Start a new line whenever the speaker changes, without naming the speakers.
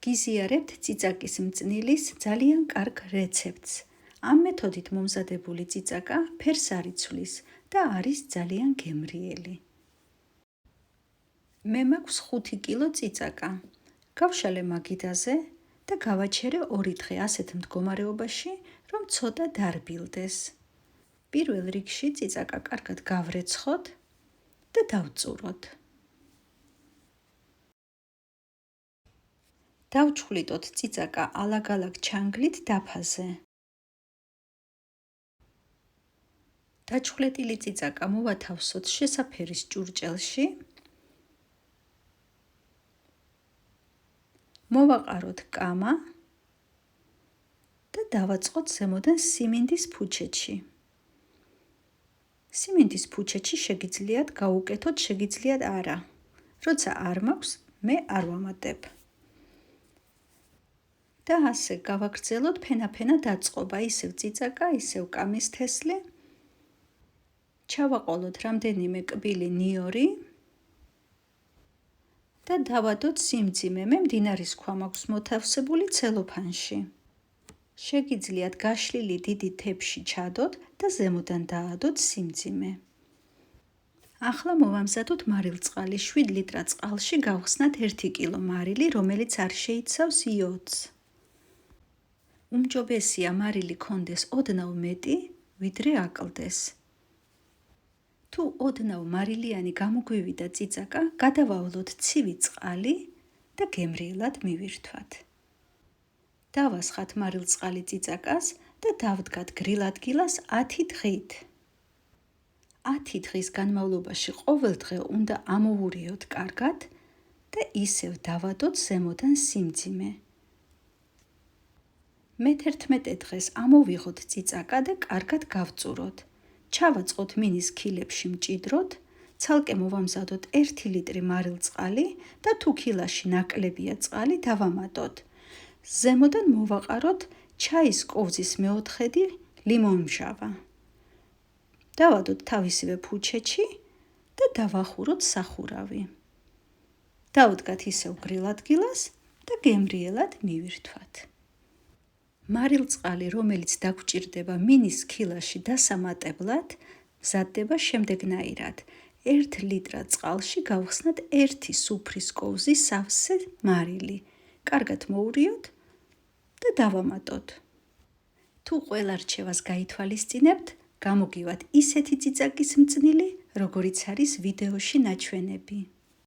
გიზიარებთ წიწაკის მწნილის ძალიან კარგ რეცეპტს. ამ მეთოდით მომზადებული წიწაკა ფერს არ იცვლის და არის ძალიან გემრიელი. მე მაქვს 5 კილო წიწაკა. გავშალე მაგიდაზე და გავაჩერე 2 დღე ასეთ მდგომარეობაში, რომ ცოტა დარბილდეს. პირველ რიგში წიწაკა კარგად გავრეცხოთ და დავწუროთ. დავჩხვლიტოთ წიწაკა ალაგ-ალაგ ჩანგლით დაფაზე. დაჩხლეტილი წიწაკა მოვათავსოთ შესაფერის ჭურჭელში. მოვაყაროთ კამა და დავაწყოთ ზემოდან სიმინდის ფუჩეთში. სიმინდის ფუჩეთში შეგიძლიათ გაუკეთოთ, შეგიძლიათ არა. როცა არ მაქვს, მე არ ვამატებ. და ასე გავაგრძელოთ ფენა-ფენა დაწყობა, ისევ წიწაკა, ისევ კამის თესლი. ჩავაყოლოთ რამდენიმე კბილი ნიორი და დავადოთ სიმძიმე. მე მდინარის ქვა მაქვს მოთავსებული ცელოფანში. შეგიძლიათ გაშლილი დიდი თეფში ჩადოთ და ზემოდან დაადოთ სიმძიმე. ახლა მოვამზადოთ მარილწყალი. 7 ლიტრა წყალში გავხსნათ 1 კილო მარილი, რომელიც არ შეიცავს იოდს. უმჯობესია მარილი კონდეს ოდნავ მეტი, ვიდრე აკლდეს. თუ ოდნავ მარილიანი გამოგვივიდა წიწაკა, გადავავლოთ ცივი წყალი და გემრიელად მივირთვათ. დავასხათ მარილწყალი წიწაკას და დავდგათ გრილ ადგილას 10 დღით. 10 დღის განმავლობაში ყოველ დღე უნდა ამოვურიოთ კარგად და ისევ დავადოთ ზემოდან სიმძიმე. მე-11 დღეს ამოვიღოთ წიწაკა და კარგად გავწუროთ. ჩავაწყოთ მინის ქილებში მჭიდროდ, ცალკე მოვამზადოთ 1 ლიტრი მარილწყალი და თუ ქილაში ნაკლებია წყალი დავამატოთ. ზემოდან მოვაყაროთ ჩაის კოვზის მეოთხედი ლიმონმჟავა. დავადოთ თავისივე ფუჩეთში და დავახუროთ სახურავი. დავდგათ ისევ გრილ ადგილას და გემრიელად მივირთვათ. მარილწყალი, რომელიც დაგვჭირდება მინის ქილაში დასამატებლად, მზადდება შემდეგნაირად. 1 ლიტრა წყალში გავხსნათ 1 სუფრის კოვზი სავსე მარილი. კარგად მოვურიოთ და დავამატოთ. თუ ყველა რჩევას გაითვალისწინებთ, გამოგივათ ისეთი წიწაკის მწნილი, როგორიც არის ვიდეოში ნაჩვენები.